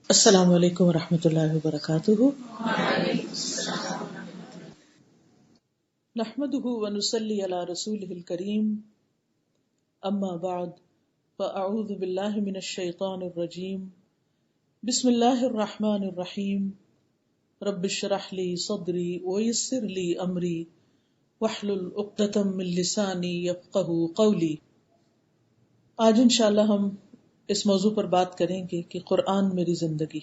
السلام علیکم ورحمۃ اللہ وبرکاتہ۔ نحمده ونصلی علی رسوله الکریم، اما بعد فاعوذ باللہ من الشیطان الرجیم، بسم اللہ الرحمن الرحیم، رب اشرح لی صدری ویسر لی امری واحلل عقدۃ من لسانی یفقہوا قولی۔ آج انشاءاللہ ہم اس موضوع پر بات کریں گے کہ قرآن میری زندگی۔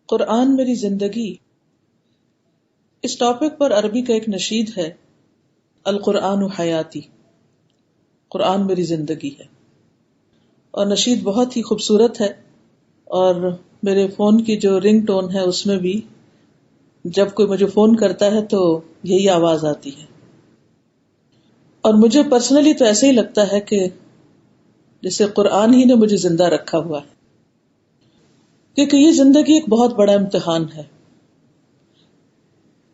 قرآن میری زندگی، اس ٹاپک پر عربی کا ایک نشید ہے، القرآن حیاتی، قرآن میری زندگی ہے، اور نشید بہت ہی خوبصورت ہے، اور میرے فون کی جو رنگ ٹون ہے اس میں بھی جب کوئی مجھے فون کرتا ہے تو یہی آواز آتی ہے، اور مجھے پرسنلی تو ایسے ہی لگتا ہے کہ جیسے قرآن ہی نے مجھے زندہ رکھا ہوا ہے، کیونکہ یہ زندگی ایک بہت بڑا امتحان ہے۔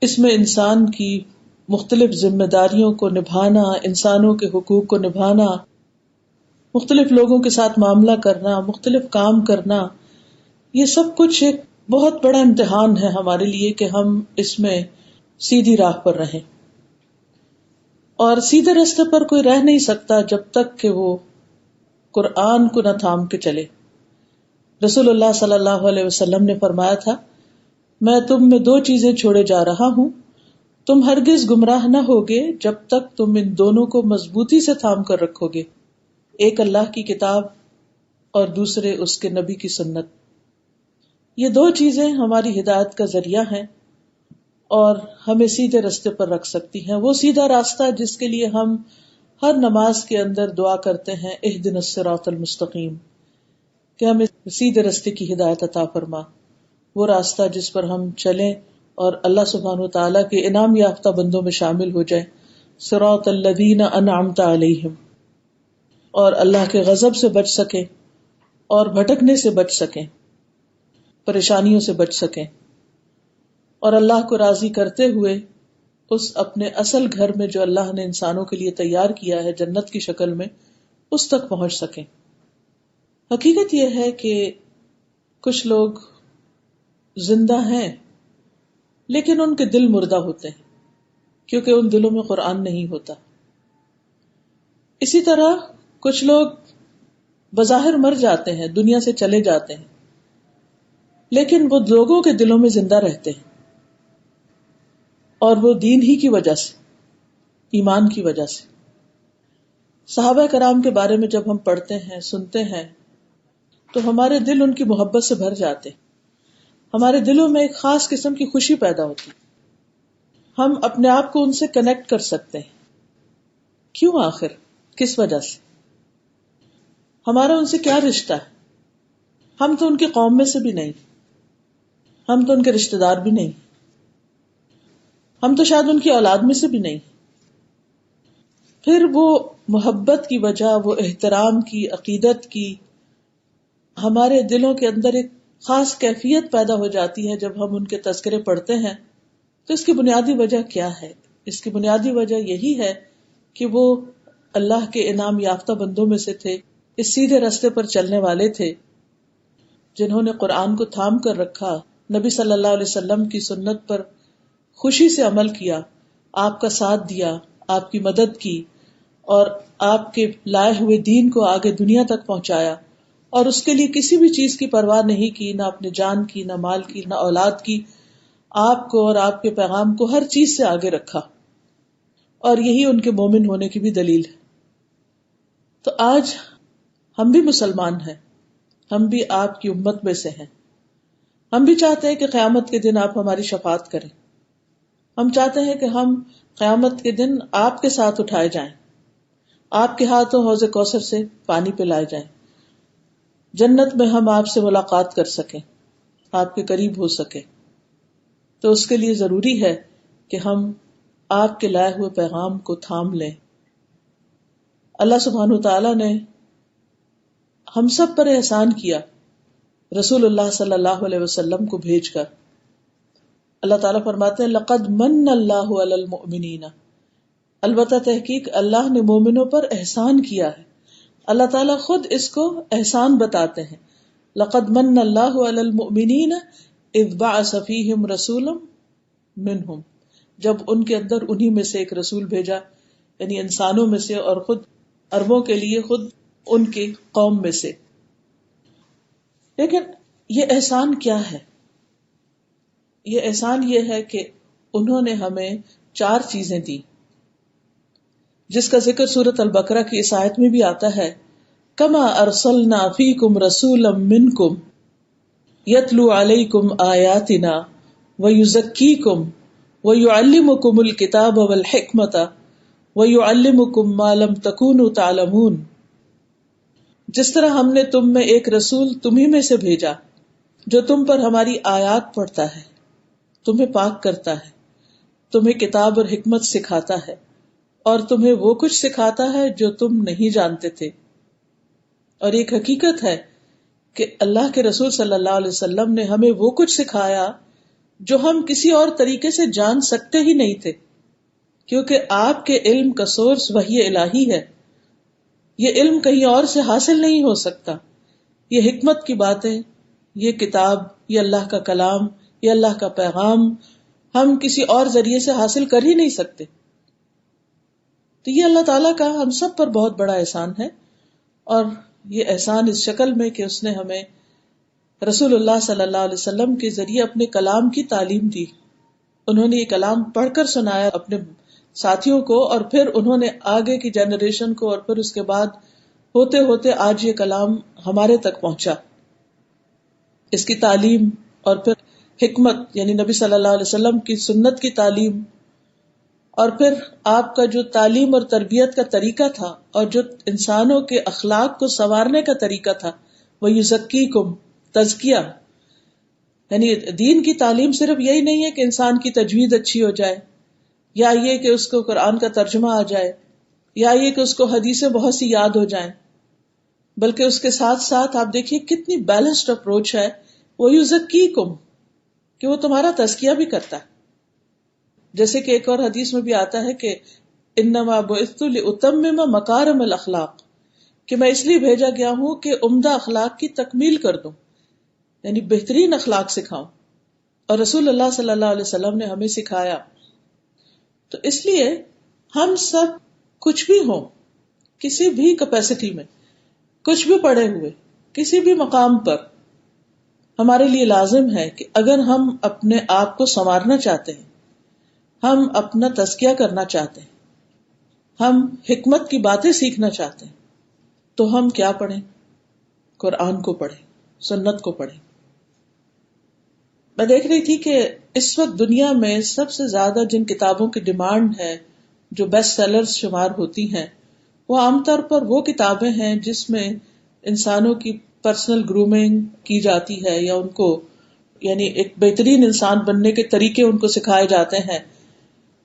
اس میں انسان کی مختلف ذمہ داریوں کو نبھانا، انسانوں کے حقوق کو نبھانا، مختلف لوگوں کے ساتھ معاملہ کرنا، مختلف کام کرنا، یہ سب کچھ ایک بہت بڑا امتحان ہے ہمارے لیے کہ ہم اس میں سیدھی راہ پر رہیں، اور سیدھے راستے پر کوئی رہ نہیں سکتا جب تک کہ وہ قرآن کو نہ تھام کے چلے۔ رسول اللہ صلی اللہ علیہ وسلم نے فرمایا تھا، میں تم میں دو چیزیں چھوڑے جا رہا ہوں، تم ہرگز گمراہ نہ ہوگے جب تک تم ان دونوں کو مضبوطی سے تھام کر رکھو گے، ایک اللہ کی کتاب اور دوسرے اس کے نبی کی سنت۔ یہ دو چیزیں ہماری ہدایت کا ذریعہ ہیں اور ہمیں سیدھے راستے پر رکھ سکتی ہیں، وہ سیدھا راستہ جس کے لیے ہم ہر نماز کے اندر دعا کرتے ہیں، اہدنا الصراط المستقیم، کہ ہمیں سیدھے راستے کی ہدایت عطا فرما، وہ راستہ جس پر ہم چلیں اور اللہ سبحانہ وتعالیٰ کے انعام یافتہ بندوں میں شامل ہو جائیں، صراط الذین انعمت علیہم، اور اللہ کے غضب سے بچ سکیں اور بھٹکنے سے بچ سکیں، پریشانیوں سے بچ سکیں، اور اللہ کو راضی کرتے ہوئے اس اپنے اصل گھر میں جو اللہ نے انسانوں کے لیے تیار کیا ہے جنت کی شکل میں، اس تک پہنچ سکیں۔ حقیقت یہ ہے کہ کچھ لوگ زندہ ہیں لیکن ان کے دل مردہ ہوتے ہیں، کیونکہ ان دلوں میں قرآن نہیں ہوتا۔ اسی طرح کچھ لوگ بظاہر مر جاتے ہیں، دنیا سے چلے جاتے ہیں، لیکن وہ لوگوں کے دلوں میں زندہ رہتے ہیں، اور وہ دین ہی کی وجہ سے، ایمان کی وجہ سے۔ صحابہ کرام کے بارے میں جب ہم پڑھتے ہیں، سنتے ہیں، تو ہمارے دل ان کی محبت سے بھر جاتے، ہمارے دلوں میں ایک خاص قسم کی خوشی پیدا ہوتی، ہم اپنے آپ کو ان سے کنیکٹ کر سکتے ہیں۔ کیوں؟ آخر کس وجہ سے؟ ہمارا ان سے کیا رشتہ ہے؟ ہم تو ان کی قوم میں سے بھی نہیں، ہم تو ان کے رشتہ دار بھی نہیں، ہم تو شاید ان کی اولاد میں سے بھی نہیں، پھر وہ محبت کی وجہ، وہ احترام کی، عقیدت کی، ہمارے دلوں کے اندر ایک خاص کیفیت پیدا ہو جاتی ہے جب ہم ان کے تذکرے پڑھتے ہیں۔ تو اس کی بنیادی وجہ کیا ہے؟ اس کی بنیادی وجہ یہی ہے کہ وہ اللہ کے انعام یافتہ بندوں میں سے تھے، اس سیدھے راستے پر چلنے والے تھے، جنہوں نے قرآن کو تھام کر رکھا، نبی صلی اللہ علیہ وسلم کی سنت پر خوشی سے عمل کیا، آپ کا ساتھ دیا، آپ کی مدد کی، اور آپ کے لائے ہوئے دین کو آگے دنیا تک پہنچایا، اور اس کے لیے کسی بھی چیز کی پرواہ نہیں کی، نہ اپنے جان کی، نہ مال کی، نہ اولاد کی، آپ کو اور آپ کے پیغام کو ہر چیز سے آگے رکھا، اور یہی ان کے مومن ہونے کی بھی دلیل ہے۔ تو آج ہم بھی مسلمان ہیں، ہم بھی آپ کی امت میں سے ہیں، ہم بھی چاہتے ہیں کہ قیامت کے دن آپ ہماری شفاعت کریں، ہم چاہتے ہیں کہ ہم قیامت کے دن آپ کے ساتھ اٹھائے جائیں، آپ کے ہاتھوں حوض کوثر سے پانی پلائے جائیں، جنت میں ہم آپ سے ملاقات کر سکیں، آپ کے قریب ہو سکیں۔ تو اس کے لیے ضروری ہے کہ ہم آپ کے لائے ہوئے پیغام کو تھام لیں۔ اللہ سبحانہ وتعالیٰ نے ہم سب پر احسان کیا رسول اللہ صلی اللہ علیہ وسلم کو بھیج کر۔ اللہ تعالیٰ فرماتے ہیں، لقد من اللہ علی المؤمنین، البتہ تحقیق اللہ نے مومنوں پر احسان کیا ہے۔ اللہ تعالیٰ خود اس کو احسان بتاتے ہیں، لقد من اللہ علی المؤمنین اذ بعث فیہم رسولا منہم، جب ان کے اندر انہی میں سے ایک رسول بھیجا، یعنی انسانوں میں سے، اور خود عربوں کے لیے خود ان کی قوم میں سے. لیکن یہ احسان کیا ہے؟ یہ احسان یہ ہے کہ انہوں نے ہمیں 4 چیزیں دی، جس کا ذکر سورۃ البقرہ کی اس آیت میں بھی آتا ہے، کما ارسلنا فیکم رسولا منکم یتلو علیکم آیاتنا ویزکیکم ویعلمکم الکتاب والحکمت ویعلمکم ما لم تکونوا تعلمون. جس طرح ہم نے تم میں ایک رسول تمہیں میں سے بھیجا جو تم پر ہماری آیات پڑھتا ہے، تمہیں پاک کرتا ہے، تمہیں کتاب اور حکمت سکھاتا ہے، اور تمہیں وہ کچھ سکھاتا ہے جو تم نہیں جانتے تھے. اور ایک حقیقت ہے کہ اللہ کے رسول صلی اللہ علیہ وسلم نے ہمیں وہ کچھ سکھایا جو ہم کسی اور طریقے سے جان سکتے ہی نہیں تھے، کیونکہ آپ کے علم کا سورس وحی الہی ہے. یہ علم کہیں اور سے حاصل نہیں ہو سکتا. یہ حکمت کی باتیں، یہ کتاب، یہ اللہ کا کلام، یہ اللہ کا پیغام ہم کسی اور ذریعے سے حاصل کر ہی نہیں سکتے. تو یہ اللہ تعالیٰ کا ہم سب پر بہت بڑا احسان ہے، اور یہ احسان اس شکل میں کہ اس نے ہمیں رسول اللہ صلی اللہ علیہ وسلم کے ذریعے اپنے کلام کی تعلیم دی. انہوں نے یہ کلام پڑھ کر سنایا اپنے ساتھیوں کو، اور پھر انہوں نے آگے کی جنریشن کو، اور پھر اس کے بعد ہوتے ہوتے آج یہ کلام ہمارے تک پہنچا. اس کی تعلیم اور پھر حکمت یعنی نبی صلی اللہ علیہ وسلم کی سنت کی تعلیم، اور پھر آپ کا جو تعلیم اور تربیت کا طریقہ تھا اور جو انسانوں کے اخلاق کو سنوارنے کا طریقہ تھا، وہ یزکیکم، تزکیہ. یعنی دین کی تعلیم صرف یہی نہیں ہے کہ انسان کی تجوید اچھی ہو جائے، یا یہ کہ اس کو قرآن کا ترجمہ آ جائے، یا یہ کہ اس کو حدیثیں بہت سی یاد ہو جائیں، بلکہ اس کے ساتھ ساتھ آپ دیکھیے کتنی بیلنسڈ اپروچ ہے. وہ یزکیکم، کہ وہ تمہارا تزکیہ بھی کرتا ہے. جیسے کہ ایک اور حدیث میں بھی آتا ہے کہ انما بعثت لاتمم مکارم الاخلاق، کہ میں اس لیے بھیجا گیا ہوں کہ عمدہ اخلاق کی تکمیل کر دوں، یعنی بہترین اخلاق سکھاؤں. اور رسول اللہ صلی اللہ علیہ وسلم نے ہمیں سکھایا. تو اس لیے ہم سب کچھ بھی ہوں، کسی بھی کیپیسٹی میں، کچھ بھی پڑھے ہوئے، کسی بھی مقام پر، ہمارے لیے لازم ہے کہ اگر ہم اپنے آپ کو سنوارنا چاہتے ہیں، ہم اپنا تزکیہ کرنا چاہتے ہیں، ہم حکمت کی باتیں سیکھنا چاہتے ہیں، تو ہم کیا پڑھیں؟ قرآن کو پڑھیں، سنت کو پڑھیں. میں دیکھ رہی تھی کہ اس وقت دنیا میں سب سے زیادہ جن کتابوں کی ڈیمانڈ ہے، جو بیسٹ سیلرز شمار ہوتی ہیں، وہ عام طور پر وہ کتابیں ہیں جس میں انسانوں کی پرسنل گرومنگ کی جاتی ہے، یا ان کو یعنی ایک بہترین انسان بننے کے طریقے ان کو سکھائے جاتے ہیں،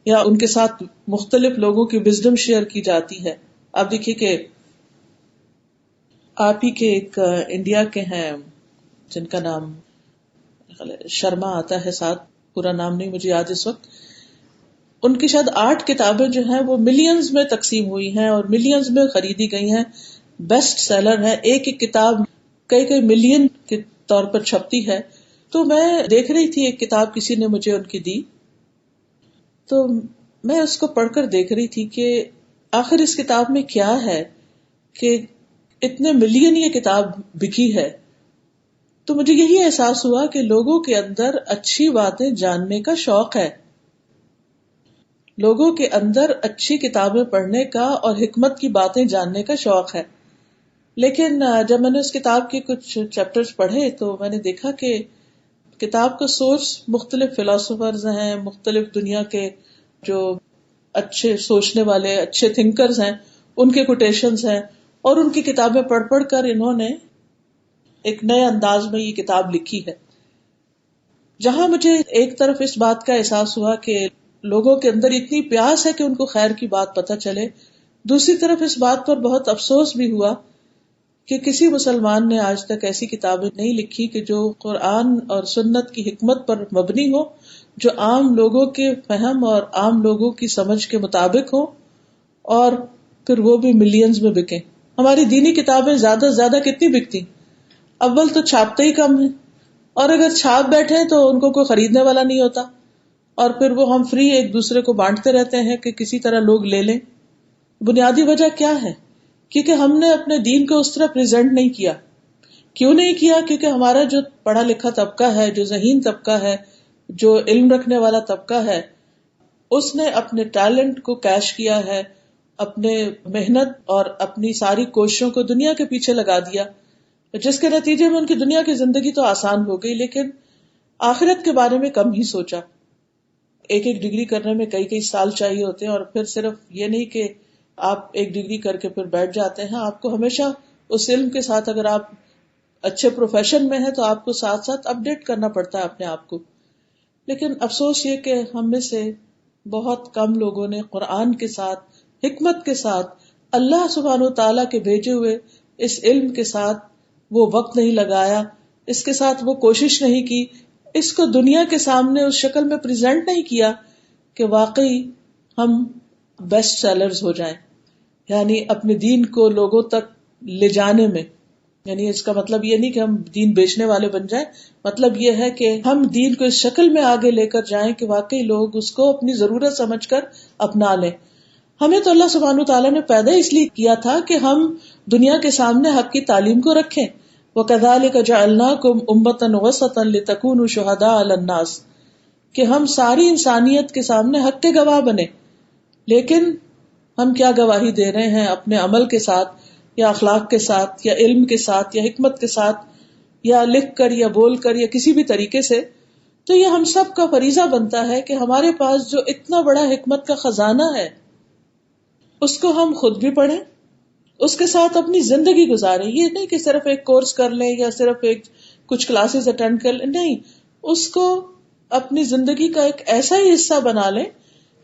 یا ان کے ساتھ مختلف لوگوں کی وزڈم شیئر کی جاتی ہے. آپ دیکھیے کہ آپ ہی کے ایک انڈیا کے ہیں جن کا نام شرما آتا ہے، ساتھ پورا نام نہیں مجھے یاد اس وقت، ان کی شاید 8 کتابیں جو ہیں وہ ملینز میں تقسیم ہوئی ہیں اور ملینز میں خریدی گئی ہیں، بیسٹ سیلر ہے. ایک ایک کتاب کئی ملین کے طور پر چھپتی ہے. تو میں دیکھ رہی تھی ایک کتاب کسی نے مجھے ان کی دی، تو میں اس کو پڑھ کر دیکھ رہی تھی کہ آخر اس کتاب میں کیا ہے کہ اتنے ملین یہ کتاب بکی ہے. تو مجھے یہی احساس ہوا کہ لوگوں کے اندر اچھی باتیں جاننے کا شوق ہے، لوگوں کے اندر اچھی کتابیں پڑھنے کا اور حکمت کی باتیں جاننے کا شوق ہے. لیکن جب میں نے اس کتاب کے کچھ چیپٹرز پڑھے تو میں نے دیکھا کہ کتاب کا سورس مختلف فلاسفرز ہیں، مختلف دنیا کے جو اچھے سوچنے والے اچھے تھنکرز ہیں، ان کے کوٹیشنز ہیں، اور ان کی کتابیں پڑھ پڑھ کر انہوں نے ایک نئے انداز میں یہ کتاب لکھی ہے. جہاں مجھے ایک طرف اس بات کا احساس ہوا کہ لوگوں کے اندر اتنی پیاس ہے کہ ان کو خیر کی بات پتہ چلے، دوسری طرف اس بات پر بہت افسوس بھی ہوا کہ کسی مسلمان نے آج تک ایسی کتابیں نہیں لکھی کہ جو قرآن اور سنت کی حکمت پر مبنی ہو، جو عام لوگوں کے فہم اور عام لوگوں کی سمجھ کے مطابق ہو، اور پھر وہ بھی ملینز میں بکیں. ہماری دینی کتابیں زیادہ سے زیادہ کتنی بکتی؟ اول تو چھاپتے ہی کم ہیں، اور اگر چھاپ بیٹھے تو ان کو کوئی خریدنے والا نہیں ہوتا، اور پھر وہ ہم فری ایک دوسرے کو بانٹتے رہتے ہیں کہ کسی طرح لوگ لے لیں. بنیادی وجہ کیا ہے؟ کیونکہ ہم نے اپنے دین کو اس طرح پریزنٹ نہیں کیا. کیوں نہیں کیا؟ کیونکہ ہمارا جو پڑھا لکھا طبقہ ہے، جو ذہین طبقہ ہے، جو علم رکھنے والا طبقہ ہے، اس نے اپنے ٹیلنٹ کو کیش کیا ہے، اپنے محنت اور اپنی ساری کوششوں کو دنیا کے پیچھے لگا دیا، جس کے نتیجے میں ان کی دنیا کی زندگی تو آسان ہو گئی، لیکن آخرت کے بارے میں کم ہی سوچا. ایک ایک ڈگری کرنے میں کئی کئی سال چاہیے ہوتے ہیں، اور پھر صرف یہ نہیں کہ آپ ایک ڈگری کر کے پھر بیٹھ جاتے ہیں. آپ کو ہمیشہ اس علم کے ساتھ، اگر آپ اچھے پروفیشن میں ہیں تو آپ کو ساتھ ساتھ اپڈیٹ کرنا پڑتا ہے اپنے آپ کو. لیکن افسوس یہ کہ ہم میں سے بہت کم لوگوں نے قرآن کے ساتھ، حکمت کے ساتھ، اللہ سبحانہ وتعالیٰ کے بھیجے ہوئے اس علم کے ساتھ وہ وقت نہیں لگایا، اس کے ساتھ وہ کوشش نہیں کی، اس کو دنیا کے سامنے اس شکل میں پریزنٹ نہیں کیا کہ واقعی ہم بیسٹ سیلرز ہو جائیں. یعنی اپنے دین کو لوگوں تک لے جانے میں، یعنی اس کا مطلب یہ نہیں کہ ہم دین بیچنے والے بن جائیں، مطلب یہ ہے کہ ہم دین کو اس شکل میں آگے لے کر جائیں کہ واقعی لوگ اس کو اپنی ضرورت سمجھ کر اپنا لیں. ہمیں تو اللہ سبحانہ وتعالیٰ نے پیدا اس لیے کیا تھا کہ ہم دنیا کے سامنے حق کی تعلیم کو رکھیں. وَكَذَلِكَ جَعَلْنَاكُمْ أُمَّةً وَسَطًا لِتَكُونُوا شُهَدَاءَ عَلَى النَّاسِ، کہ ہم ساری انسانیت کے سامنے حق کے گواہ بنے. لیکن ہم کیا گواہی دے رہے ہیں اپنے عمل کے ساتھ، یا اخلاق کے ساتھ، یا علم کے ساتھ، یا حکمت کے ساتھ، یا لکھ کر یا بول کر یا کسی بھی طریقے سے. تو یہ ہم سب کا فریضہ بنتا ہے کہ ہمارے پاس جو اتنا بڑا حکمت کا خزانہ ہے اس کو ہم خود بھی پڑھیں، اس کے ساتھ اپنی زندگی گزاریں. یہ نہیں کہ صرف ایک کورس کر لیں یا صرف ایک کچھ کلاسز اٹینڈ کر لیں، نہیں، اس کو اپنی زندگی کا ایک ایسا ہی حصہ بنا لیں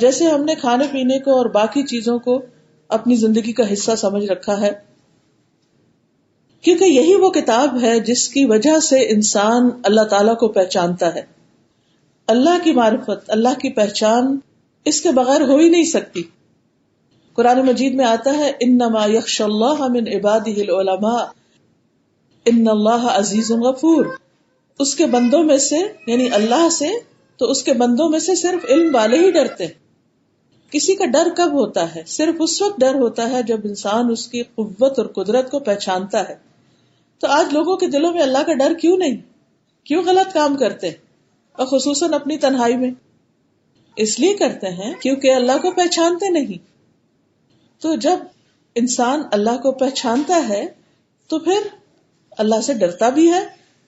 جیسے ہم نے کھانے پینے کو اور باقی چیزوں کو اپنی زندگی کا حصہ سمجھ رکھا ہے. کیونکہ یہی وہ کتاب ہے جس کی وجہ سے انسان اللہ تعالیٰ کو پہچانتا ہے. اللہ کی معرفت، اللہ کی پہچان اس کے بغیر ہو ہی نہیں سکتی. قرآن مجید میں آتا ہے انما یخشی اللہ من عبادہ العلماء ان اللہ عزیز غفور. اس کے بندوں میں سے، یعنی اللہ سے، تو اس کے بندوں میں سے صرف علم والے ہی ڈرتے ہیں. کسی کا ڈر کب ہوتا ہے؟ صرف اس وقت ڈر ہوتا ہے جب انسان اس کی قوت اور قدرت کو پہچانتا ہے. تو آج لوگوں کے دلوں میں اللہ کا ڈر کیوں نہیں؟ کیوں غلط کام کرتے؟ اور خصوصاً اپنی تنہائی میں اس لیے کرتے ہیں کیونکہ اللہ کو پہچانتے نہیں. تو جب انسان اللہ کو پہچانتا ہے تو پھر اللہ سے ڈرتا بھی ہے،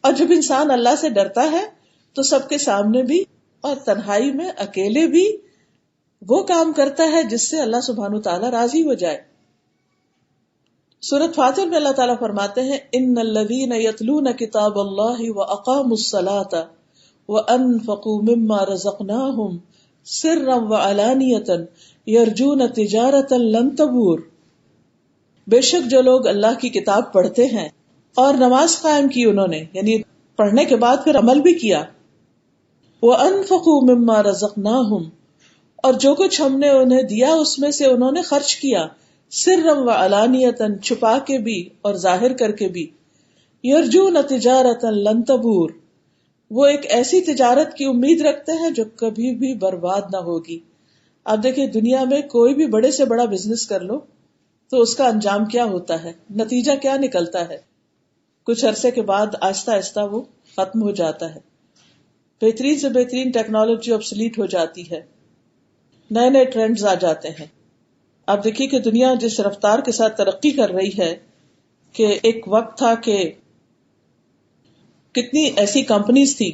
اور جب انسان اللہ سے ڈرتا ہے تو سب کے سامنے بھی اور تنہائی میں اکیلے بھی وہ کام کرتا ہے جس سے اللہ سبحانہ وتعالی راضی ہو جائے. سورۃ فاطر میں اللہ تعالیٰ فرماتے ہیں ان الذین یتلون کتاب اللہ واقاموا الصلاۃ وانفقوا مما رزقناہم سرا وعلانیۃ یرجون تجارتا لن تبور. بے شک جو لوگ اللہ کی کتاب پڑھتے ہیں اور نماز قائم کی انہوں نے، یعنی پڑھنے کے بعد پھر عمل بھی کیا، وَأَنفَقُوا مِمَّا رَزَقْنَاهُمْ، اور جو کچھ ہم نے انہیں دیا اس میں سے انہوں نے خرچ کیا، سرًا وعلانیةً، چھپا کے بھی اور ظاہر کر کے بھی، یرجون تجارتا لن تبور، وہ ایک ایسی تجارت کی امید رکھتے ہیں جو کبھی بھی برباد نہ ہوگی. آپ دیکھیں دنیا میں کوئی بھی بڑے سے بڑا بزنس کر لو تو اس کا انجام کیا ہوتا ہے، نتیجہ کیا نکلتا ہے؟ کچھ عرصے کے بعد آہستہ آہستہ وہ ختم ہو جاتا ہے. بہترین سے بہترین ٹیکنالوجی obsolete ہو جاتی ہے، نئے نئے ٹرینڈز آ جاتے ہیں. آپ دیکھیے کہ دنیا جس رفتار کے ساتھ ترقی کر رہی ہے کہ ایک وقت تھا کہ کتنی ایسی کمپنیز تھی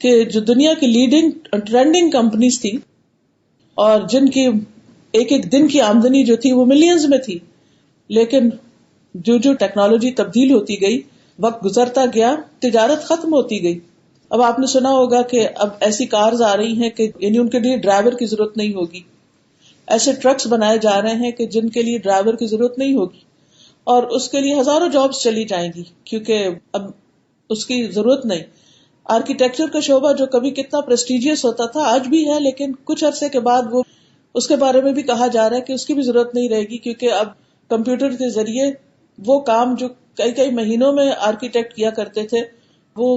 کہ جو دنیا کی لیڈنگ ٹرینڈنگ کمپنیز تھی اور جن کی ایک ایک دن کی آمدنی جو تھی وہ ملینز میں تھی. لیکن جو ٹیکنالوجی تبدیل ہوتی گئی، وقت گزرتا گیا، تجارت ختم ہوتی گئی. اب آپ نے سنا ہوگا کہ اب ایسی کارز آ رہی ہیں کہ یعنی ان کے لیے ڈرائیور کی ضرورت نہیں ہوگی. ایسے ٹرکس بنائے جا رہے ہیں کہ جن کے لیے ڈرائیور کی ضرورت نہیں ہوگی، اور اس کے لیے ہزاروں جابز چلی جائیں گی کیونکہ اب اس کی ضرورت نہیں. آرکیٹیکچر کا شعبہ جو کبھی کتنا پریسٹیجیس ہوتا تھا آج بھی ہے، لیکن کچھ عرصے کے بعد وہ اس کے بارے میں بھی کہا جا رہا ہے کہ اس کی بھی ضرورت نہیں رہے گی کیونکہ اب کمپیوٹر کے ذریعے وہ کام جو کئی کئی مہینوں میں آرکیٹیکٹ کیا کرتے تھے وہ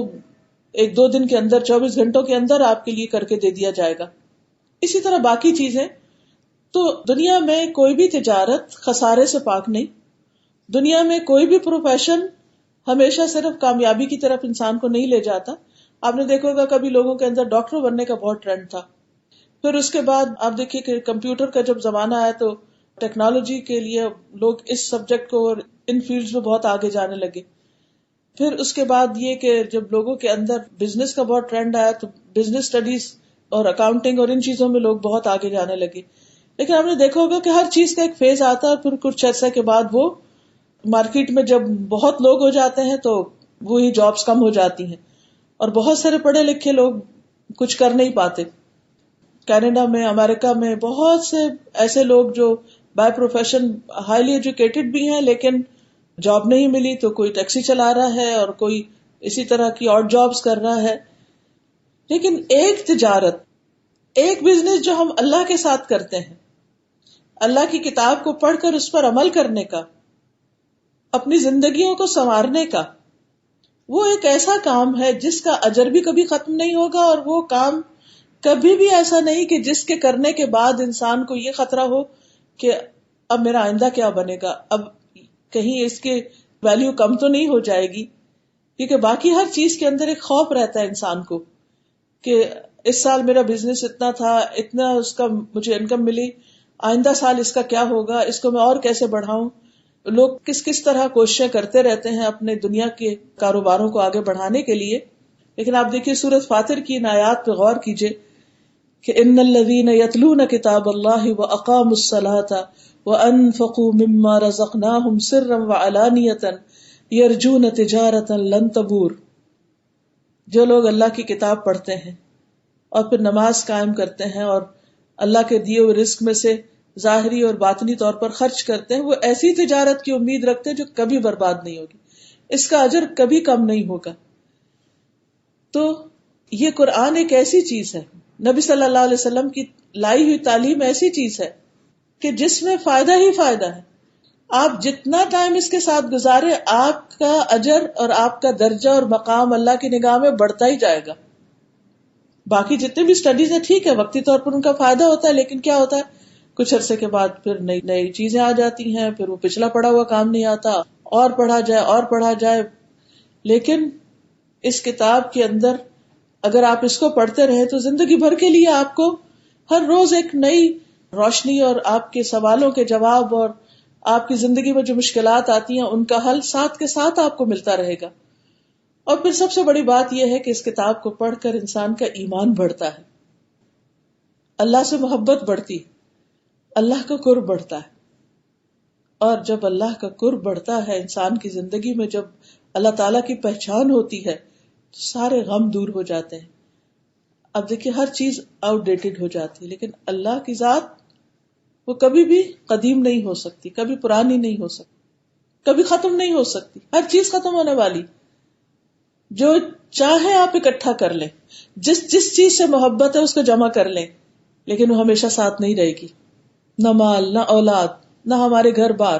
1-2 دن کے اندر 24 گھنٹوں کے اندر آپ کے لیے کر کے دے دیا جائے گا. اسی طرح باقی چیزیں. تو دنیا میں کوئی بھی تجارت خسارے سے پاک نہیں. دنیا میں کوئی بھی پروفیشن ہمیشہ صرف کامیابی کی طرف انسان کو نہیں لے جاتا. آپ نے دیکھا ہوگا کبھی لوگوں کے اندر ڈاکٹر بننے کا بہت ٹرینڈ تھا, پھر اس کے بعد آپ دیکھیے کہ کمپیوٹر کا جب زمانہ آیا تو ٹیکنالوجی کے لیے لوگ اس سبجیکٹ کو اور ان فیلڈز میں بہت آگے جانے لگے. پھر اس کے بعد یہ کہ جب لوگوں کے اندر بزنس کا بہت ٹرینڈ آیا تو بزنس اسٹڈیز اور اکاؤنٹنگ اور ان چیزوں میں لوگ بہت آگے جانے لگے. لیکن آپ نے دیکھا ہوگا کہ ہر چیز کا ایک فیز آتا ہے اور پھر کچھ عرصے کے بعد وہ مارکیٹ میں جب بہت لوگ ہو جاتے ہیں تو وہی جابس کم ہو جاتی ہیں اور بہت سارے پڑھے لکھے لوگ کچھ کر نہیں پاتے. کینیڈا میں, امریکہ میں بہت سے ایسے لوگ جو بائی پروفیشن ہائیلی ایجوکیٹڈ بھی ہیں لیکن جاب نہیں ملی تو کوئی ٹیکسی چلا رہا ہے اور کوئی اسی طرح کی اور جابس کر رہا ہے. لیکن ایک تجارت, ایک بزنس جو ہم اللہ کے ساتھ کرتے ہیں, اللہ کی کتاب کو پڑھ کر اس پر عمل کرنے کا, اپنی زندگیوں کو سنوارنے کا, وہ ایک ایسا کام ہے جس کا اجر بھی کبھی ختم نہیں ہوگا اور وہ کام کبھی بھی ایسا نہیں کہ جس کے کرنے کے بعد انسان کو یہ خطرہ ہو کہ اب میرا آئندہ کیا بنے گا, اب کہیں اس کے ویلیو کم تو نہیں ہو جائے گی. کیونکہ باقی ہر چیز کے اندر ایک خوف رہتا ہے انسان کو کہ اس سال میرا بزنس اتنا تھا, اتنا اس کا مجھے انکم ملی, آئندہ سال اس کا کیا ہوگا, اس کو میں اور کیسے بڑھاؤں. لوگ کس کس طرح کوششیں کرتے رہتے ہیں اپنے دنیا کے کاروباروں کو آگے بڑھانے کے لیے. لیکن آپ دیکھیے سورۃ فاطر کی ان آیات پہ غور کیجئے کہ ان الذین یتلون کتاب اللہ واقاموا الصلاۃ وانفقوا مما رزقناہم سرا وعلانیۃ یرجون تجارۃ لن تبور. جو لوگ اللہ کی کتاب پڑھتے ہیں اور پھر نماز قائم کرتے ہیں اور اللہ کے دیے ہوئے رزق میں سے ظاہری اور باطنی طور پر خرچ کرتے ہیں, وہ ایسی تجارت کی امید رکھتے ہیں جو کبھی برباد نہیں ہوگی, اس کا اجر کبھی کم نہیں ہوگا. تو یہ قرآن ایک ایسی چیز ہے, نبی صلی اللہ علیہ وسلم کی لائی ہوئی تعلیم ایسی چیز ہے کہ جس میں فائدہ ہی فائدہ ہے. آپ جتنا ٹائم اس کے ساتھ گزارے آپ کا اجر اور آپ کا درجہ اور مقام اللہ کی نگاہ میں بڑھتا ہی جائے گا. باقی جتنے بھی سٹڈیز ہیں ٹھیک ہے, وقتی طور پر ان کا فائدہ ہوتا ہے, لیکن کیا ہوتا ہے کچھ عرصے کے بعد پھر نئی نئی چیزیں آ جاتی ہیں, پھر وہ پچھلا پڑا ہوا کام نہیں آتا, اور پڑھا جائے اور پڑھا جائے. لیکن اس کتاب کے اندر اگر آپ اس کو پڑھتے رہے تو زندگی بھر کے لیے آپ کو ہر روز ایک نئی روشنی اور آپ کے سوالوں کے جواب اور آپ کی زندگی میں جو مشکلات آتی ہیں ان کا حل ساتھ کے ساتھ آپ کو ملتا رہے گا. اور پھر سب سے بڑی بات یہ ہے کہ اس کتاب کو پڑھ کر انسان کا ایمان بڑھتا ہے, اللہ سے محبت بڑھتی, اللہ کا قرب بڑھتا ہے. اور جب اللہ کا قرب بڑھتا ہے انسان کی زندگی میں, جب اللہ تعالیٰ کی پہچان ہوتی ہے تو سارے غم دور ہو جاتے ہیں. اب دیکھیے ہر چیز آؤٹ ڈیٹڈ ہو جاتی ہے, لیکن اللہ کی ذات وہ کبھی بھی قدیم نہیں ہو سکتی, کبھی پرانی نہیں ہو سکتی, کبھی ختم نہیں ہو سکتی. ہر چیز ختم ہونے والی, جو چاہے آپ اکٹھا کر لیں, جس چیز سے محبت ہے اس کو جمع کر لیں, لیکن وہ ہمیشہ ساتھ نہیں رہے گی. نہ مال, نہ اولاد, نہ ہمارے گھر بار,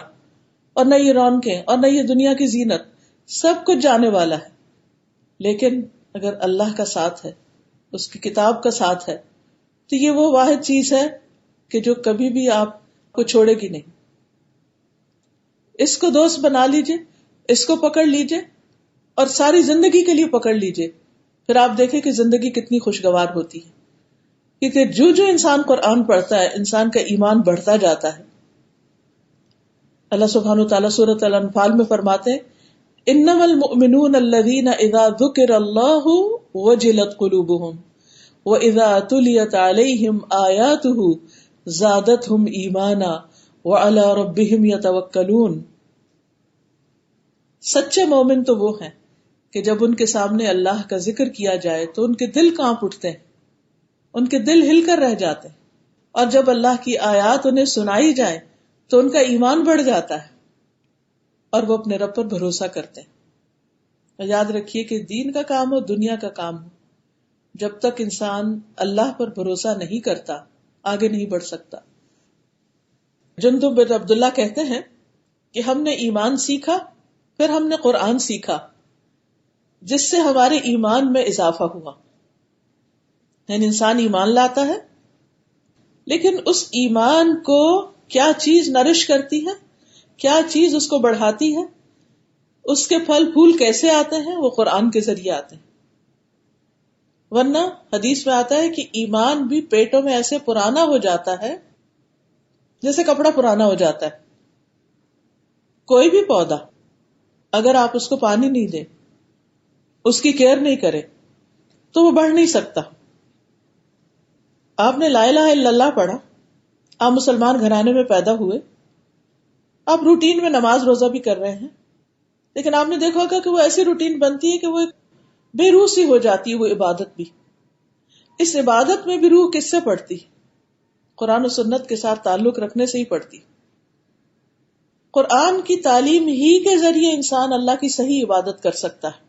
اور نہ یہ رونقیں, اور نہ یہ دنیا کی زینت, سب کچھ جانے والا ہے. لیکن اگر اللہ کا ساتھ ہے, اس کی کتاب کا ساتھ ہے, تو یہ وہ واحد چیز ہے کہ جو کبھی بھی آپ کو چھوڑے گی نہیں. اس کو دوست بنا لیجئے, اس کو پکڑ لیجئے اور ساری زندگی کے لیے پکڑ لیجئے, پھر آپ دیکھیں کہ زندگی کتنی خوشگوار ہوتی ہے. کیونکہ جو انسان قرآن پڑھتا ہے انسان کا ایمان بڑھتا جاتا ہے. اللہ سبحانہ وتعالیٰ سورۃ الانفال میں فرماتے ہیں انما المؤمنون الذین اذا ذکر اللہ وجلت قلوبہم وَإِذَا تُلِيَتْ عَلَيْهِمْ آيَاتُهُ زَادَتْهُمْ إِيمَانًا وَعَلَى رَبِّهِمْ يَتَوَكَّلُونَ. سچے مومن تو وہ ہیں کہ جب ان کے سامنے اللہ کا ذکر کیا جائے تو ان کے دل کانپ اٹھتے ہیں, ان کے دل ہل کر رہ جاتے ہیں, اور جب اللہ کی آیات انہیں سنائی جائے تو ان کا ایمان بڑھ جاتا ہے اور وہ اپنے رب پر بھروسہ کرتے ہیں. یاد رکھیے کہ دین کا کام ہو, دنیا کا کام ہو, جب تک انسان اللہ پر بھروسہ نہیں کرتا آگے نہیں بڑھ سکتا. جندب بن عبداللہ کہتے ہیں کہ ہم نے ایمان سیکھا، پھر ہم نے قرآن سیکھا جس سے ہمارے ایمان میں اضافہ ہوا. یعنی انسان ایمان لاتا ہے، لیکن اس ایمان کو کیا چیز نرش کرتی ہے، کیا چیز اس کو بڑھاتی ہے، اس کے پھل پھول کیسے آتے ہیں، وہ قرآن کے ذریعے آتے ہیں. ورنہ حدیث میں آتا ہے کہ ایمان بھی پیٹوں میں ایسے پرانا ہو جاتا ہے جیسے کپڑا پرانا ہو جاتا ہے. کوئی بھی پودا اگر آپ اس کو پانی نہیں دیں، اس کی کیئر نہیں کرے، تو وہ بڑھ نہیں سکتا. آپ نے لا الہ الا اللہ پڑھا، آپ مسلمان گھرانے میں پیدا ہوئے، آپ روٹین میں نماز روزہ بھی کر رہے ہیں، لیکن آپ نے دیکھا ہوگا کہ وہ ایسی روٹین بنتی ہے کہ وہ ایک بے روح سی ہو جاتی ہے. وہ عبادت بھی، اس عبادت میں بھی روح کس سے پڑتی؟ قرآن و سنت کے ساتھ تعلق رکھنے سے ہی پڑتی. قرآن کی تعلیم ہی کے ذریعے انسان اللہ کی صحیح عبادت کر سکتا ہے،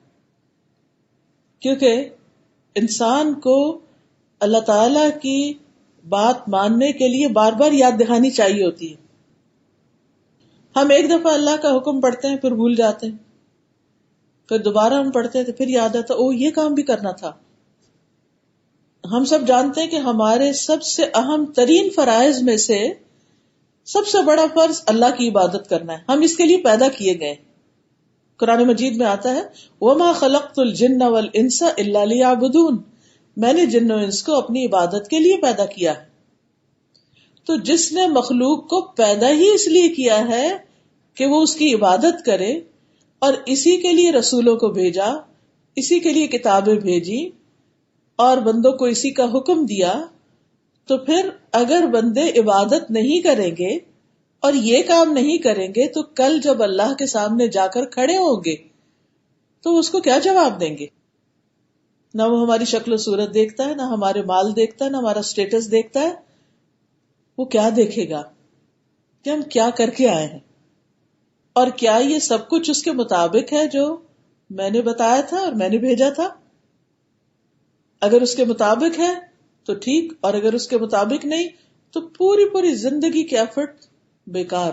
کیونکہ انسان کو اللہ تعالی کی بات ماننے کے لیے بار بار یاد دہانی چاہیے ہوتی ہے. ہم ایک دفعہ اللہ کا حکم پڑھتے ہیں، پھر بھول جاتے ہیں، پھر دوبارہ ہم پڑھتے ہیں تو پھر یاد آتا او یہ کام بھی کرنا تھا. ہم سب جانتے ہیں کہ ہمارے سب سے اہم ترین فرائض میں سے سب سے بڑا فرض اللہ کی عبادت کرنا ہے. ہم اس کے لیے پیدا کیے گئے. قرآن مجید میں آتا ہے وَمَا خَلَقْتُ الْجِنَّ وَالْإِنسَ إِلَّا لِيَعْبُدُونَ، میں نے جن و انس کو اپنی عبادت کے لیے پیدا کیا ہے. تو جس نے مخلوق کو پیدا ہی اس لیے کیا ہے کہ وہ اس کی عبادت کرے، اور اسی کے لیے رسولوں کو بھیجا، اسی کے لیے کتابیں بھیجی اور بندوں کو اسی کا حکم دیا، تو پھر اگر بندے عبادت نہیں کریں گے اور یہ کام نہیں کریں گے تو کل جب اللہ کے سامنے جا کر کھڑے ہوں گے تو اس کو کیا جواب دیں گے؟ نہ وہ ہماری شکل و صورت دیکھتا ہے، نہ ہمارے مال دیکھتا ہے، نہ ہمارا سٹیٹس دیکھتا ہے. وہ کیا دیکھے گا کہ ہم کیا کر کے آئے ہیں، اور کیا یہ سب کچھ اس کے مطابق ہے جو میں نے بتایا تھا اور میں نے بھیجا تھا. اگر اس کے مطابق ہے تو ٹھیک، اور اگر اس کے مطابق نہیں تو پوری زندگی کے ایفرٹ بیکار.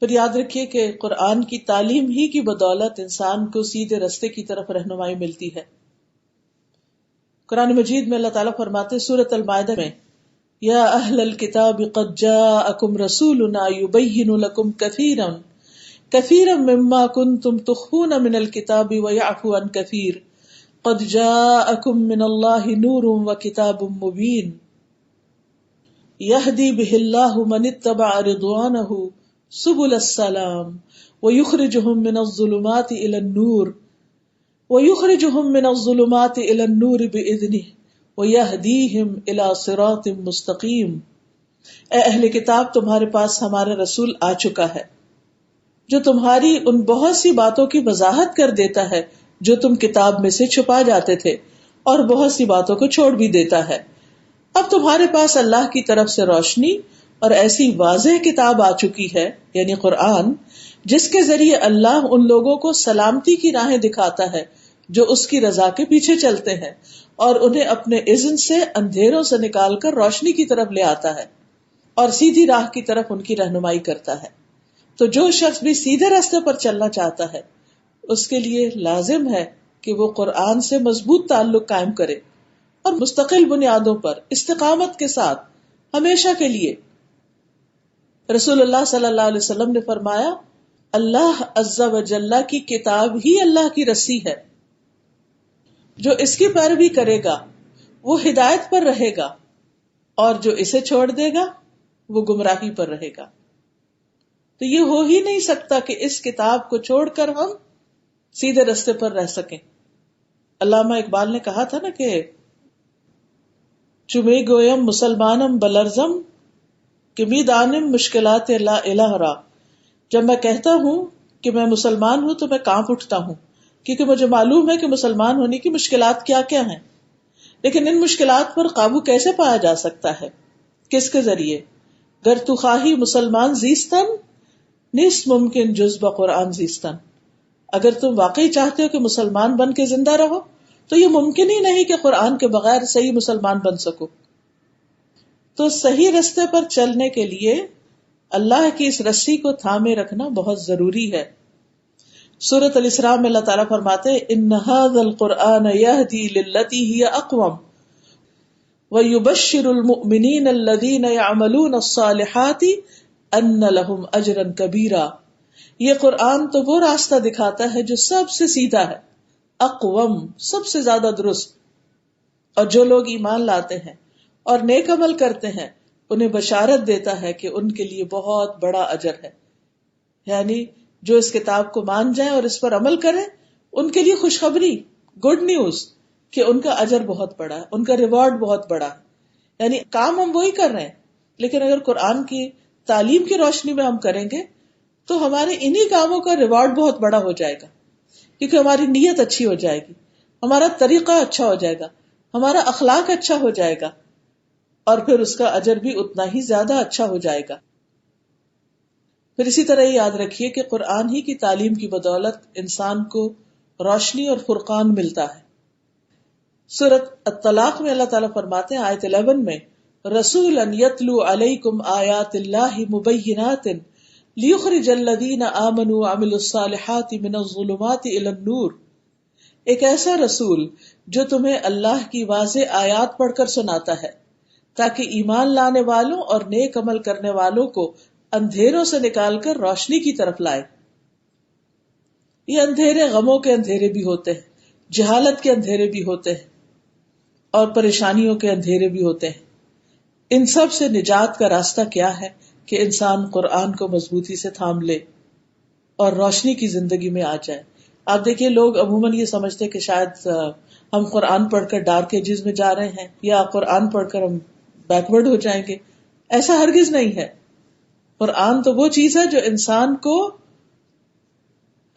پھر یاد رکھیے کہ قرآن کی تعلیم ہی کی بدولت انسان کو سیدھے رستے کی طرف رہنمائی ملتی ہے. قرآن مجید میں اللہ تعالیٰ فرماتے سورۃ المائدہ میں یا اہل الکتاب قد جاءکم رسولنا یبین لکم کثیرا مما کنتم تخفون من الکتاب ویعفو عن کثیر قد جاءکم من اللہ نور وکتاب مبین یہدی بہ اللہ من اتبع رضوانہ سبل السلام ویخرجہم من الظلمات الی النور بإذنہ وَيَهْدِيهِمْ إِلَى صِرَاطٍ مُسْتَقِيمٍ. اے اہل کتاب، تمہارے پاس ہمارا رسول آ چکا ہے جو تمہاری ان بہت سی باتوں کی وضاحت کر دیتا ہے جو تم کتاب میں سے چھپا جاتے تھے، اور بہت سی باتوں کو چھوڑ بھی دیتا ہے. اب تمہارے پاس اللہ کی طرف سے روشنی اور ایسی واضح کتاب آ چکی ہے، یعنی قرآن، جس کے ذریعے اللہ ان لوگوں کو سلامتی کی راہیں دکھاتا ہے جو اس کی رضا کے پیچھے چلتے ہیں، اور انہیں اپنے اذن سے اندھیروں سے نکال کر روشنی کی طرف لے آتا ہے اور سیدھی راہ کی طرف ان کی رہنمائی کرتا ہے. تو جو شخص بھی سیدھے راستے پر چلنا چاہتا ہے اس کے لیے لازم ہے کہ وہ قرآن سے مضبوط تعلق قائم کرے اور مستقل بنیادوں پر استقامت کے ساتھ ہمیشہ کے لیے. رسول اللہ صلی اللہ علیہ وسلم نے فرمایا اللہ عز و جل کی کتاب ہی اللہ کی رسی ہے، جو اس کی پیروی کرے گا وہ ہدایت پر رہے گا، اور جو اسے چھوڑ دے گا وہ گمراہی پر رہے گا. تو یہ ہو ہی نہیں سکتا کہ اس کتاب کو چھوڑ کر ہم سیدھے رستے پر رہ سکیں. علامہ اقبال نے کہا تھا نا کہ چمے گویم مسلمانم بلرزم کہ می دانم مشکلات لا الہ را. جب میں کہتا ہوں کہ میں مسلمان ہوں تو میں کانپ اٹھتا ہوں، کیونکہ مجھے معلوم ہے کہ مسلمان ہونے کی مشکلات کیا کیا ہیں. لیکن ان مشکلات پر قابو کیسے پایا جا سکتا ہے؟ کس کے ذریعے؟ گر تو خواہی مسلمان زیستن نیست ممکن جز بقرآن زیستن. اگر تم واقعی چاہتے ہو کہ مسلمان بن کے زندہ رہو تو یہ ممکن ہی نہیں کہ قرآن کے بغیر صحیح مسلمان بن سکو. تو صحیح رستے پر چلنے کے لیے اللہ کی اس رسی کو تھامے رکھنا بہت ضروری ہے. سورۃ الاسراء میں اللہ تعالیٰ فرماتے ہیں ان ھذا القرآن یہدی للتی ہی اقوم ویبشر المؤمنین الذین یعملون الصالحات ان لہم اجرا کبیرا. یہ قرآن تو وہ راستہ دکھاتا ہے جو سب سے سیدھا ہے، اقوم سب سے زیادہ درست، اور جو لوگ ایمان لاتے ہیں اور نیک عمل کرتے ہیں انہیں بشارت دیتا ہے کہ ان کے لیے بہت بڑا اجر ہے. یعنی جو اس کتاب کو مان جائیں اور اس پر عمل کریں ان کے لیے خوشخبری، گڈ نیوز کہ ان کا اجر بہت بڑا ہے، ان کا ریوارڈ بہت بڑا ہے. یعنی کام ہم وہی کر رہے ہیں، لیکن اگر قرآن کی تعلیم کی روشنی میں ہم کریں گے تو ہمارے انہی کاموں کا ریوارڈ بہت بڑا ہو جائے گا، کیونکہ ہماری نیت اچھی ہو جائے گی، ہمارا طریقہ اچھا ہو جائے گا، ہمارا اخلاق اچھا ہو جائے گا، اور پھر اس کا اجر بھی اتنا ہی زیادہ اچھا ہو جائے گا. پھر اسی طرح یہ یاد رکھیے کہ قرآن ہی کی تعلیم کی بدولت انسان کو روشنی اور فرقان ملتا ہے. سورۃ الطلاق میں اللہ تعالیٰ فرماتے ہیں آیت 11 میں رسولا یتلو علیکم آیات اللہ مبینات لیخرج الذین آمنوا وعملوا الصالحات من الظلمات الی النور. ایک ایسا رسول جو تمہیں اللہ کی واضح آیات پڑھ کر سناتا ہے تاکہ ایمان لانے والوں اور نیک عمل کرنے والوں کو اندھیروں سے نکال کر روشنی کی طرف لائے. یہ اندھیرے غموں کے اندھیرے بھی ہوتے ہیں، جہالت کے اندھیرے بھی ہوتے ہیں، اور پریشانیوں کے اندھیرے بھی ہوتے ہیں. ان سب سے نجات کا راستہ کیا ہے کہ انسان قرآن کو مضبوطی سے تھام لے اور روشنی کی زندگی میں آ جائے. آپ دیکھیے لوگ عموماً یہ سمجھتے کہ شاید ہم قرآن پڑھ کر ڈارک ایجز میں جا رہے ہیں یا قرآن پڑھ کر ہم بیکورڈ ہو جائیں گے. ایسا ہرگز نہیں ہے. قرآن تو وہ چیز ہے جو انسان کو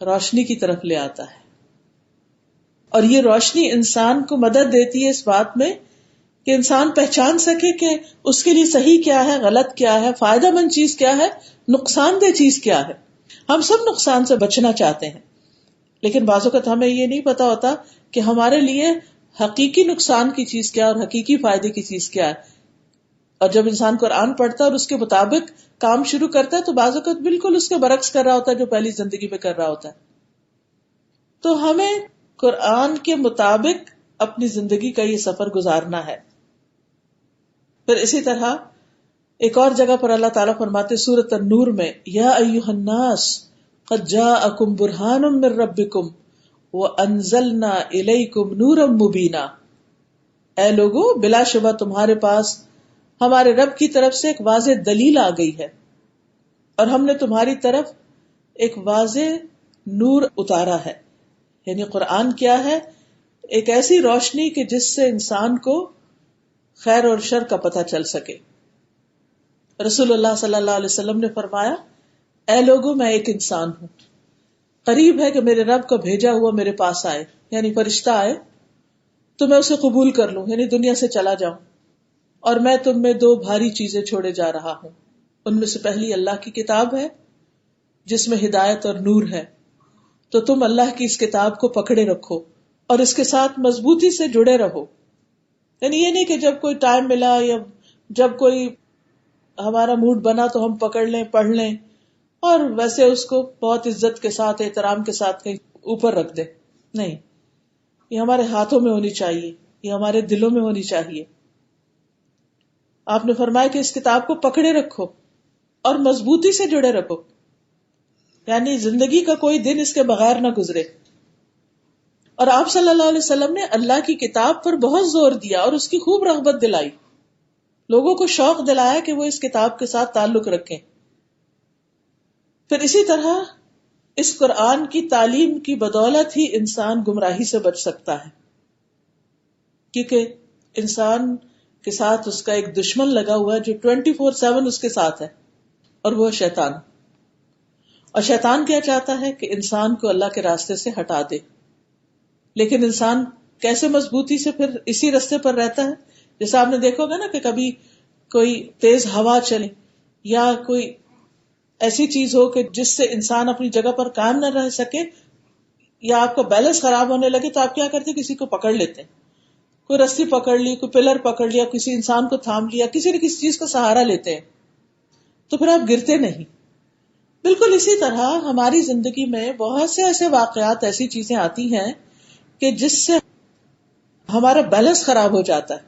روشنی کی طرف لے آتا ہے، اور یہ روشنی انسان کو مدد دیتی ہے اس بات میں کہ انسان پہچان سکے کہ اس کے لیے صحیح کیا ہے، غلط کیا ہے، فائدہ مند چیز کیا ہے، نقصان دہ چیز کیا ہے. ہم سب نقصان سے بچنا چاہتے ہیں، لیکن بعض اوقات ہمیں یہ نہیں پتا ہوتا کہ ہمارے لیے حقیقی نقصان کی چیز کیا اور حقیقی فائدے کی چیز کیا ہے. اور جب انسان قرآن پڑھتا ہے اور اس کے مطابق کام شروع کرتا ہے تو بعض اوقات بالکل اس کے برعکس کر رہا ہوتا ہے جو پہلی زندگی میں کر رہا ہوتا ہے. تو ہمیں قرآن کے مطابق اپنی زندگی کا یہ سفر گزارنا ہے. پھر اسی طرح ایک اور جگہ پر اللہ تعالیٰ فرماتے سورۃ النور میں یا ایھا الناس قد جاءکم برہان من ربکم وانزلنا الیکم نورا مبینا. اے لوگو بلا شبہ تمہارے پاس ہمارے رب کی طرف سے ایک واضح دلیل آ گئی ہے اور ہم نے تمہاری طرف ایک واضح نور اتارا ہے. یعنی قرآن کیا ہے؟ ایک ایسی روشنی کہ جس سے انسان کو خیر اور شر کا پتہ چل سکے. رسول اللہ صلی اللہ علیہ وسلم نے فرمایا اے لوگو میں ایک انسان ہوں، قریب ہے کہ میرے رب کا بھیجا ہوا میرے پاس آئے، یعنی فرشتہ آئے تو میں اسے قبول کر لوں، یعنی دنیا سے چلا جاؤں، اور میں تم میں دو بھاری چیزیں چھوڑے جا رہا ہوں. ان میں سے پہلی اللہ کی کتاب ہے جس میں ہدایت اور نور ہے، تو تم اللہ کی اس کتاب کو پکڑے رکھو اور اس کے ساتھ مضبوطی سے جڑے رہو. یعنی یہ نہیں کہ جب کوئی ٹائم ملا یا جب کوئی ہمارا موڈ بنا تو ہم پکڑ لیں، پڑھ لیں اور ویسے اس کو بہت عزت کے ساتھ، احترام کے ساتھ کہیں اوپر رکھ دیں. نہیں، یہ ہمارے ہاتھوں میں ہونی چاہیے، یہ ہمارے دلوں میں ہونی چاہیے. آپ نے فرمایا کہ اس کتاب کو پکڑے رکھو اور مضبوطی سے جڑے رکھو، یعنی زندگی کا کوئی دن اس کے بغیر نہ گزرے. اور آپ صلی اللہ علیہ وسلم نے اللہ کی کتاب پر بہت زور دیا اور اس کی خوب رغبت دلائی، لوگوں کو شوق دلایا کہ وہ اس کتاب کے ساتھ تعلق رکھیں. پھر اسی طرح اس قرآن کی تعلیم کی بدولت ہی انسان گمراہی سے بچ سکتا ہے، کیونکہ انسان کے ساتھ اس کا ایک دشمن لگا ہوا ہے جو 24/7 اس کے ساتھ ہے، اور وہ شیطان. اور شیطان کیا چاہتا ہے کہ انسان کو اللہ کے راستے سے ہٹا دے. لیکن انسان کیسے مضبوطی سے پھر اسی راستے پر رہتا ہے؟ جیسے آپ نے دیکھا ہوگا نا کہ کبھی کوئی تیز ہوا چلے یا کوئی ایسی چیز ہو کہ جس سے انسان اپنی جگہ پر قائم نہ رہ سکے، یا آپ کا بیلنس خراب ہونے لگے تو آپ کیا کرتے؟ کسی کو پکڑ لیتے ہیں، کوئی رسی پکڑ لی، کوئی پلر پکڑ لیا، کسی انسان کو تھام لیا، کسی نہ کسی چیز کا سہارا لیتے ہیں. تو پھر آپ گرتے نہیں. بالکل اسی طرح ہماری زندگی میں بہت سے ایسے واقعات، ایسی چیزیں آتی ہیں کہ جس سے ہمارا بیلنس خراب ہو جاتا ہے.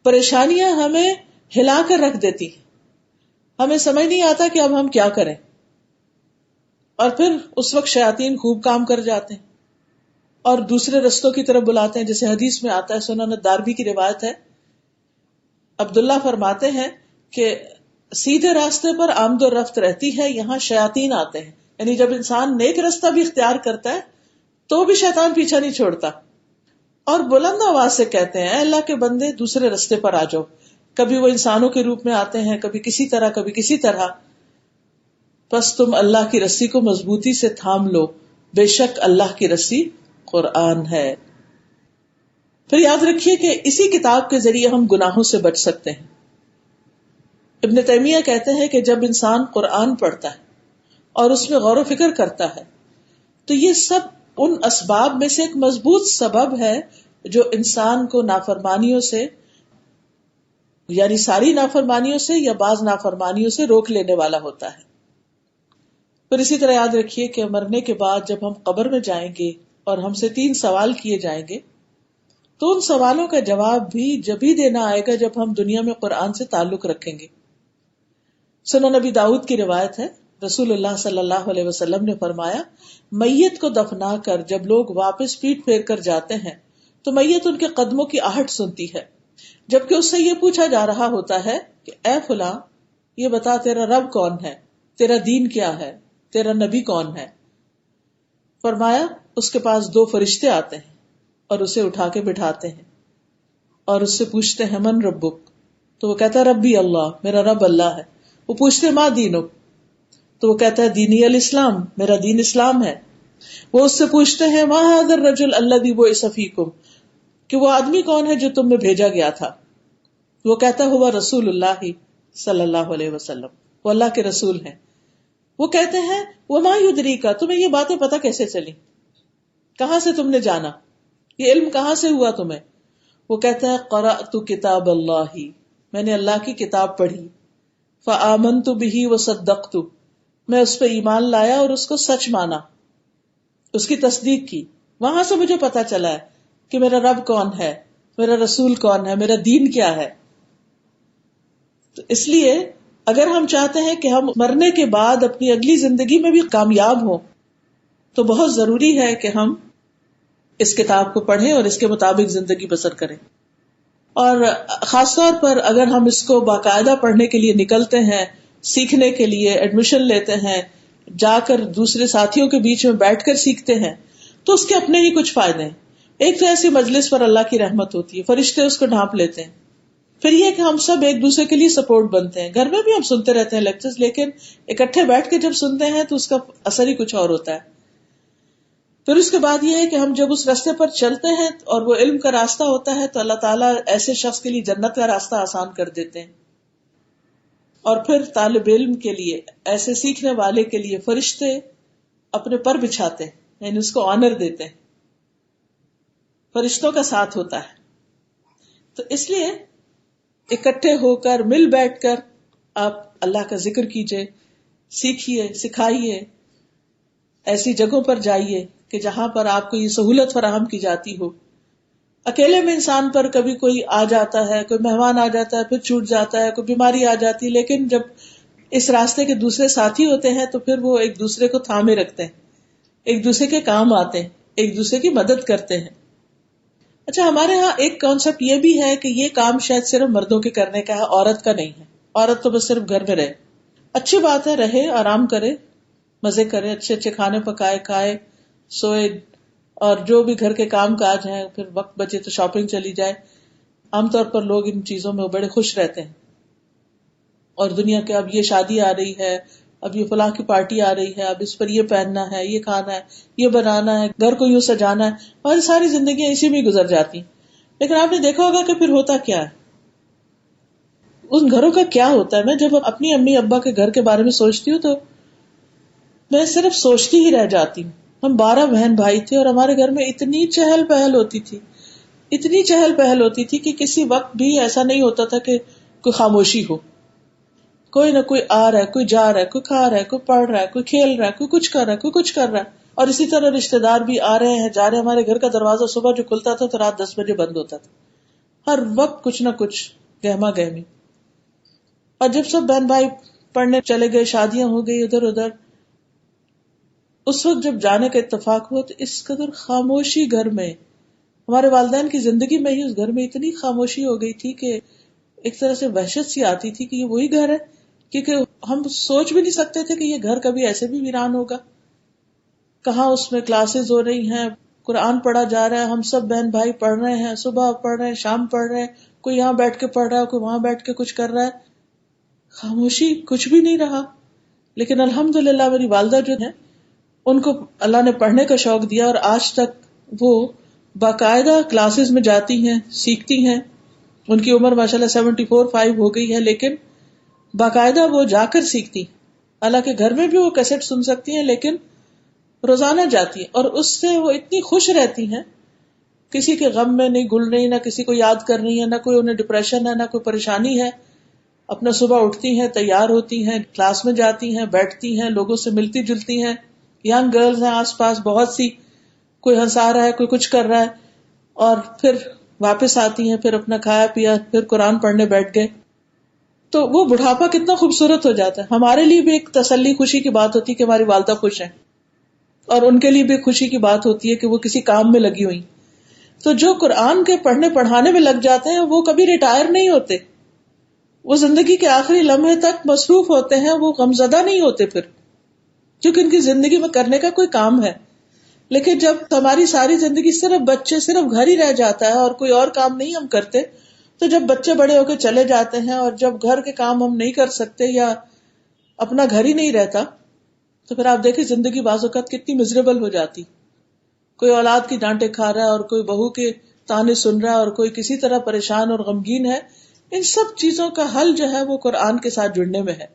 پریشانیاں ہمیں ہلا کر رکھ دیتی ہیں، ہمیں سمجھ نہیں آتا کہ اب ہم کیا کریں، اور پھر اس وقت شیاطین خوب کام کر جاتے ہیں اور دوسرے رستوں کی طرف بلاتے ہیں. جیسے حدیث میں آتا ہے، سنن دارمی کی روایت ہے، عبداللہ فرماتے ہیں کہ سیدھے راستے پر آمد و رفت رہتی ہے، یہاں شیاطین آتے ہیں. یعنی جب انسان نیک راستہ بھی اختیار کرتا ہے تو بھی شیطان پیچھا نہیں چھوڑتا، اور بلند آواز سے کہتے ہیں اے اللہ کے بندے دوسرے راستے پر آ جاؤ. کبھی وہ انسانوں کے روپ میں آتے ہیں، کبھی کسی طرح کبھی کسی طرح. بس تم اللہ کی رسی کو مضبوطی سے تھام لو، بے شک اللہ کی رسی قرآن ہے. پھر یاد رکھیے کہ اسی کتاب کے ذریعے ہم گناہوں سے بچ سکتے ہیں. ابن تیمیہ کہتے ہیں کہ جب انسان قرآن پڑھتا ہے اور اس میں غور و فکر کرتا ہے تو یہ سب ان اسباب میں سے ایک مضبوط سبب ہے جو انسان کو نافرمانیوں سے، یعنی ساری نافرمانیوں سے یا بعض نافرمانیوں سے روک لینے والا ہوتا ہے. پھر اسی طرح یاد رکھیے کہ مرنے کے بعد جب ہم قبر میں جائیں گے اور ہم سے 3 سوال کیے جائیں گے تو ان سوالوں کا جواب بھی جب ہی دینا آئے گا جب ہم دنیا میں قرآن سے تعلق رکھیں گے. سنن نبی داؤد کی روایت ہے، رسول اللہ صلی اللہ علیہ وسلم نے فرمایا، میت کو دفنا کر جب لوگ واپس پیٹ پھیر کر جاتے ہیں تو میت ان کے قدموں کی آہٹ سنتی ہے، جبکہ اس سے یہ پوچھا جا رہا ہوتا ہے کہ اے فلاں یہ بتا تیرا رب کون ہے، تیرا دین کیا ہے، تیرا نبی کون ہے. فرمایا اس کے پاس 2 فرشتے آتے ہیں اور اسے اٹھا کے بٹھاتے ہیں اور اس سے پوچھتے ہیں من ربک، تو وہ کہتا ہے ربی اللہ، میرا رب اللہ ہے. وہ پوچھتے ما دینک، تو وہ کہتا ہے دینی الاسلام، میرا دین اسلام ہے. وہ اس سے پوچھتے ہیں ما ھذا الرجل الذی بعث فیکم، کہ وہ آدمی کون ہے جو تم میں بھیجا گیا تھا. وہ کہتا ہے ہوا رسول اللہ صلی اللہ علیہ وسلم، وہ اللہ کے رسول ہیں. وہ کہتے ہیں وما یدریک، تمہیں یہ باتیں پتہ کیسے چلی، کہاں سے تم نے جانا، یہ علم کہاں سے ہوا تمہیں. وہ کہتا ہے قرأت کتاب اللہ، میں نے اللہ کی کتاب پڑھی، فآمنت بہ وصدقت، میں اس پہ ایمان لایا اور اس کو سچ مانا، اس کی تصدیق کی. وہاں سے مجھے پتا چلا ہے کہ میرا رب کون ہے، میرا رسول کون ہے، میرا دین کیا ہے. تو اس لیے اگر ہم چاہتے ہیں کہ ہم مرنے کے بعد اپنی اگلی زندگی میں بھی کامیاب ہوں تو بہت ضروری ہے کہ ہم اس کتاب کو پڑھیں اور اس کے مطابق زندگی بسر کریں. اور خاص طور پر اگر ہم اس کو باقاعدہ پڑھنے کے لیے نکلتے ہیں، سیکھنے کے لیے ایڈمیشن لیتے ہیں، جا کر دوسرے ساتھیوں کے بیچ میں بیٹھ کر سیکھتے ہیں، تو اس کے اپنے ہی کچھ فائدے ہیں. ایک تو ایسی مجلس پر اللہ کی رحمت ہوتی ہے، فرشتے اس کو ڈھانپ لیتے ہیں. پھر یہ کہ ہم سب ایک دوسرے کے لیے سپورٹ بنتے ہیں. گھر میں بھی ہم سنتے رہتے ہیں لیکچرز، لیکن اکٹھے بیٹھ کے جب سنتے ہیں تو اس کا اثر ہی کچھ اور ہوتا ہے. پھر اس کے بعد یہ ہے کہ ہم جب اس راستے پر چلتے ہیں اور وہ علم کا راستہ ہوتا ہے تو اللہ تعالیٰ ایسے شخص کے لیے جنت کا راستہ آسان کر دیتے ہیں. اور پھر طالب علم کے لیے، ایسے سیکھنے والے کے لیے فرشتے اپنے پر بچھاتے ہیں، یعنی اس کو آنر دیتے ہیں، فرشتوں کا ساتھ ہوتا ہے. تو اس لیے اکٹھے ہو کر مل بیٹھ کر آپ اللہ کا ذکر کیجئے، سیکھیے، سکھائیے. ایسی جگہوں پر جائیے کہ جہاں پر آپ کو یہ سہولت فراہم کی جاتی ہو. اکیلے میں انسان پر کبھی کوئی آ جاتا ہے، کوئی مہمان آ جاتا ہے، پھر چھوٹ جاتا ہے، کوئی بیماری آ جاتی ہے، لیکن جب اس راستے کے دوسرے ساتھی ہوتے ہیں تو پھر وہ ایک دوسرے کو تھامے رکھتے ہیں، ایک دوسرے کے کام آتے ہیں، ایک دوسرے کی مدد کرتے ہیں. اچھا، ہمارے ہاں ایک کانسیپٹ یہ بھی ہے کہ یہ کام شاید صرف مردوں کے کرنے کا ہے، عورت کا نہیں ہے. عورت تو بس صرف گھر میں رہے. اچھی بات ہے، رہے، آرام کرے، مزے کرے، اچھے اچھے کھانے پکائے، کھائے، سوئے، اور جو بھی گھر کے کام کاج ہیں، پھر وقت بچے تو شاپنگ چلی جائے. عام طور پر لوگ ان چیزوں میں بڑے خوش رہتے ہیں. اور دنیا کے اب یہ شادی آ رہی ہے، اب یہ فلاں کی پارٹی آ رہی ہے، اب اس پر یہ پہننا ہے، یہ کھانا ہے، یہ بنانا ہے، گھر کو یوں سجانا ہے، اور ساری زندگیاں اسی میں گزر جاتی ہیں. لیکن آپ نے دیکھا ہوگا کہ پھر ہوتا کیا ہے، ان گھروں کا کیا ہوتا ہے. میں جب اپنی امی ابا کے گھر کے بارے میں سوچتی ہوں تو میں صرف سوچتی ہی رہ جاتی ہوں. ہم 12 بہن بھائی تھے اور ہمارے گھر میں اتنی چہل پہل ہوتی تھی، اتنی چہل پہل ہوتی تھی کہ کسی وقت بھی ایسا نہیں ہوتا تھا کہ کوئی خاموشی ہو. کوئی نہ کوئی آ رہا ہے، کوئی جا رہا ہے، کوئی کھا رہا ہے، کوئی پڑھ رہا ہے، کوئی کھیل رہا ہے، کوئی کچھ کر رہا ہے، کوئی کچھ کر رہا ہے. اور اسی طرح رشتے دار بھی آ رہے ہیں جا رہے ہیں. ہمارے گھر کا دروازہ صبح جو کھلتا تھا تو رات 10 بجے بند ہوتا تھا. ہر وقت کچھ نہ کچھ گہما گہمی. اور جب سب بہن بھائی پڑھنے چلے گئے، شادیاں ہو گئی ادھر ادھر، اس وقت جب جانے کا اتفاق ہوا تو اس قدر خاموشی گھر میں، ہمارے والدین کی زندگی میں ہی اس گھر میں اتنی خاموشی ہو گئی تھی کہ ایک طرح سے وحشت سی آتی تھی کہ یہ وہی گھر ہے. کیونکہ ہم سوچ بھی نہیں سکتے تھے کہ یہ گھر کبھی ایسے بھی ویران ہوگا. کہاں اس میں کلاسز ہو رہی ہیں، قرآن پڑھا جا رہا ہے، ہم سب بہن بھائی پڑھ رہے ہیں، صبح پڑھ رہے ہیں، شام پڑھ رہے ہیں، کوئی یہاں بیٹھ کے پڑھ رہا ہے، کوئی وہاں بیٹھ کے کچھ کر رہا ہے. خاموشی، کچھ بھی نہیں رہا. لیکن الحمدللہ میری والدہ جو ہیں ان کو اللہ نے پڑھنے کا شوق دیا، اور آج تک وہ باقاعدہ کلاسز میں جاتی ہیں، سیکھتی ہیں. ان کی عمر ماشاءاللہ 74-75 ہو گئی ہے، لیکن باقاعدہ وہ جا کر سیکھتی. حالانکہ گھر میں بھی وہ کیسٹ سن سکتی ہیں لیکن روزانہ جاتی ہیں، اور اس سے وہ اتنی خوش رہتی ہیں، کسی کے غم میں نہیں گل رہی، نہ کسی کو یاد کر رہی ہے، نہ کوئی انہیں ڈپریشن ہے، نہ کوئی پریشانی ہے. اپنا صبح اٹھتی ہیں، تیار ہوتی ہیں، کلاس میں جاتی ہیں، بیٹھتی ہیں، لوگوں سے ملتی جلتی ہیں. ینگ گرلز ہیں آس پاس بہت سی، کوئی ہنسا رہا ہے، کوئی کچھ کر رہا ہے، اور پھر واپس آتی ہیں، پھر اپنا کھایا پیا، پھر قرآن پڑھنے بیٹھ گئے. تو وہ بڑھاپا کتنا خوبصورت ہو جاتا ہے. ہمارے لیے بھی ایک تسلی خوشی کی بات ہوتی ہے کہ ہماری والدہ خوش ہیں، اور ان کے لیے بھی خوشی کی بات ہوتی ہے کہ وہ کسی کام میں لگی ہوئی. تو جو قرآن کے پڑھنے پڑھانے میں لگ جاتے ہیں وہ کبھی ریٹائر نہیں ہوتے، وہ زندگی کے آخری لمحے تک مصروف ہوتے ہیں، وہ غمزدہ نہیں ہوتے پھر، کیونکہ ان کی زندگی میں کرنے کا کوئی کام ہے. لیکن جب ہماری ساری زندگی صرف بچے، صرف گھر ہی رہ جاتا ہے اور کوئی اور کام نہیں ہم کرتے، تو جب بچے بڑے ہو کے چلے جاتے ہیں اور جب گھر کے کام ہم نہیں کر سکتے یا اپنا گھر ہی نہیں رہتا، تو پھر آپ دیکھیں زندگی بعض اوقات کتنی مزریبل ہو جاتی. کوئی اولاد کی ڈانٹے کھا رہا ہے، اور کوئی بہو کے تانے سن رہا ہے، اور کوئی کسی طرح پریشان اور غمگین ہے. ان سب چیزوں کا حل جو ہے وہ قرآن کے ساتھ جڑنے میں ہے.